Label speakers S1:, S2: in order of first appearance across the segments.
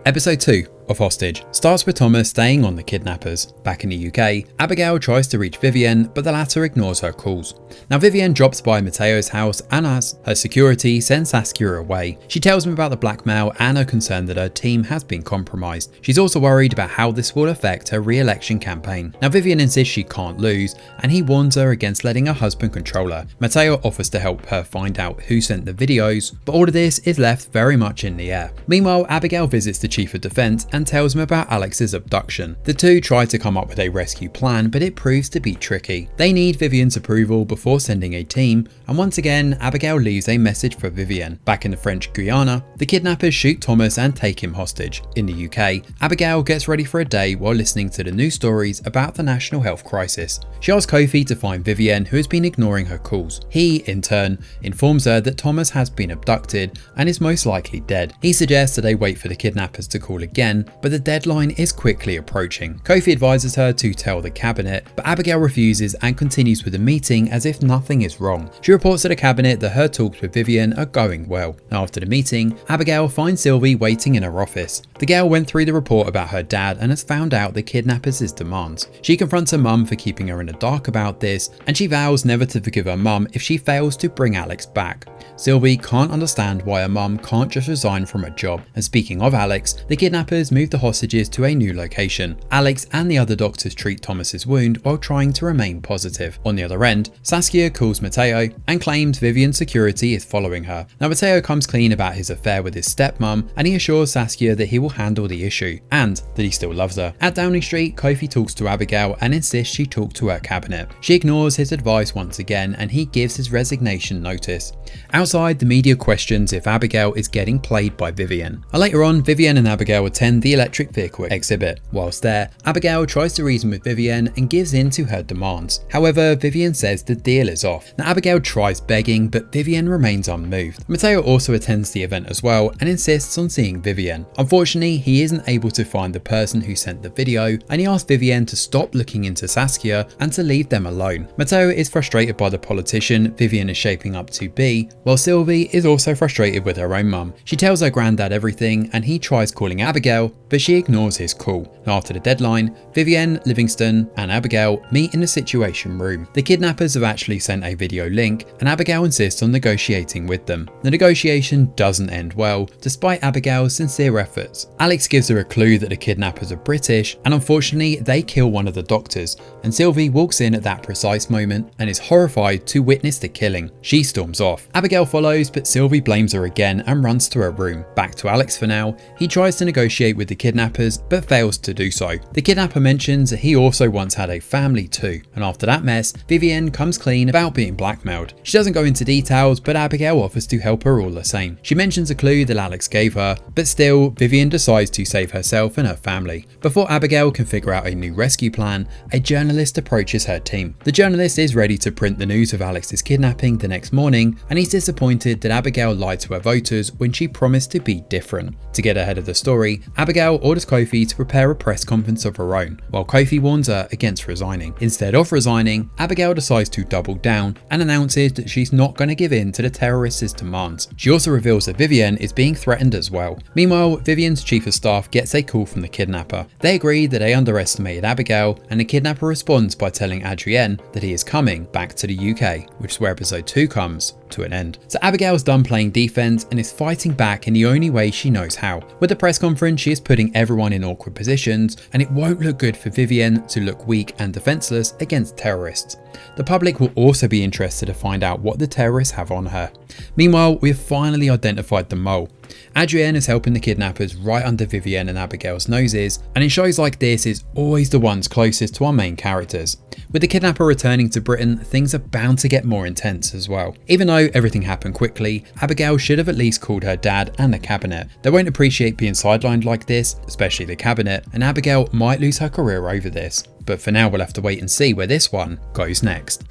S1: Episode 2 of Hostage starts with Thomas staying on the kidnappers. Back in the UK, Abigail tries to reach Vivian, but the latter ignores her calls. Now Vivian drops by Matteo's house and as her security sends Saskia away. She tells him about the blackmail and are concerned that her team has been compromised. She's also worried about how this will affect her re-election campaign. Now Vivian insists she can't lose, and he warns her against letting her husband control her. Matteo offers to help her find out who sent the videos, but all of this is left very much in the air. Meanwhile, Abigail visits the Chief of Defence and tells him about Alex's abduction. The two try to come up with a rescue plan, but it proves to be tricky. They need Vivian's approval before sending a team, and once again, Abigail leaves a message for Vivian. Back in the French Guiana, the kidnappers shoot Thomas and take him hostage. In the UK, Abigail gets ready for a day while listening to the news stories about the national health crisis. She asks Kofi to find Vivian, who has been ignoring her calls. He, in turn, informs her that Thomas has been abducted and is most likely dead. He suggests that they wait for the kidnappers to call again, but the deadline is quickly approaching. Kofi advises her to tell the cabinet, but Abigail refuses and continues with the meeting as if nothing is wrong. She reports to the cabinet that her talks with Vivian are going well. After the meeting, Abigail finds Sylvie waiting in her office. The girl went through the report about her dad and has found out the kidnappers' demands. She confronts her mum for keeping her in the dark about this, and she vows never to forgive her mum if she fails to bring Alex back. Sylvie can't understand why her mum can't just resign from her job. And speaking of Alex, the kidnappers move the hostages to a new location. Alex and the other doctors treat Thomas's wound while trying to remain positive. On the other end, Saskia calls Matteo and claims Vivian's security is following her. Now Matteo comes clean about his affair with his stepmom, and he assures Saskia that he will handle the issue and that he still loves her. At Downing Street, Kofi talks to Abigail and insists she talk to her cabinet. She ignores his advice once again, and he gives his resignation notice. Outside, the media questions if Abigail is getting played by Vivian. Later on, Vivian and Abigail attend the electric vehicle exhibit. Whilst there, Abigail tries to reason with Vivian and gives in to her demands. However, Vivian says the deal is off. Now Abigail tries begging, but Vivian remains unmoved. Matteo also attends the event as well and insists on seeing Vivian. Unfortunately, he isn't able to find the person who sent the video, and he asks Vivian to stop looking into Saskia and to leave them alone. Matteo is frustrated by the politician Vivian is shaping up to be, while Sylvie is also frustrated with her own mum. She tells her granddad everything, and he tries calling Abigail, but she ignores his call. After the deadline, Vivian, Livingston and Abigail meet in the Situation Room. The kidnappers have actually sent a video link, and Abigail insists on negotiating with them. The negotiation doesn't end well, despite Abigail's sincere efforts. Alex gives her a clue that the kidnappers are British, and unfortunately they kill one of the doctors, and Sylvie walks in at that precise moment and is horrified to witness the killing. She storms off. Abigail follows, but Sylvie blames her again and runs to her room. Back to Alex for now. He tries to negotiate with the kidnappers, but fails to do so. The kidnapper mentions that he also once had a family too, and after that mess, Vivian comes clean about being blackmailed. She doesn't go into details, but Abigail offers to help her all the same. She mentions a clue that Alex gave her, but still, Vivian decides to save herself and her family. Before Abigail can figure out a new rescue plan, a journalist approaches her team. The journalist is ready to print the news of Alex's kidnapping the next morning, and he's disappointed that Abigail lied to her voters when she promised to be different. To get ahead of the story, Abigail orders Kofi to prepare a press conference of her own, while Kofi warns her against resigning. Instead of resigning, Abigail decides to double down and announces that she's not going to give in to the terrorists' demands. She also reveals that Vivian is being threatened as well. Meanwhile, Vivian's chief of staff gets a call from the kidnapper. They agree that they underestimated Abigail, and the kidnapper responds by telling Adrienne that he is coming back to the UK, which is where episode 2 comes to an end. So Abigail's done playing defense and is fighting back in the only way she knows how. With the press conference, she is putting everyone in awkward positions, and it won't look good for Vivian to look weak and defenseless against terrorists. The public will also be interested to find out what the terrorists have on her. Meanwhile, we have finally identified the mole. Adrienne is helping the kidnappers right under Vivian and Abigail's noses, and in shows like this it's always the ones closest to our main characters. With the kidnapper returning to Britain, things are bound to get more intense as well. Even though everything happened quickly, Abigail should have at least called her dad and the cabinet. They won't appreciate being sidelined like this, especially the cabinet, and Abigail might lose her career over this. But for now we'll have to wait and see where this one goes next.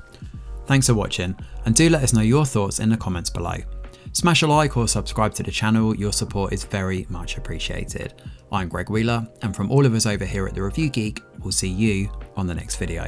S1: Thanks for watching, and do let us know your thoughts in the comments below. Smash a like or subscribe to the channel, your support is very much appreciated. I'm Greg Wheeler, and from all of us over here at The Review Geek, we'll see you on the next video.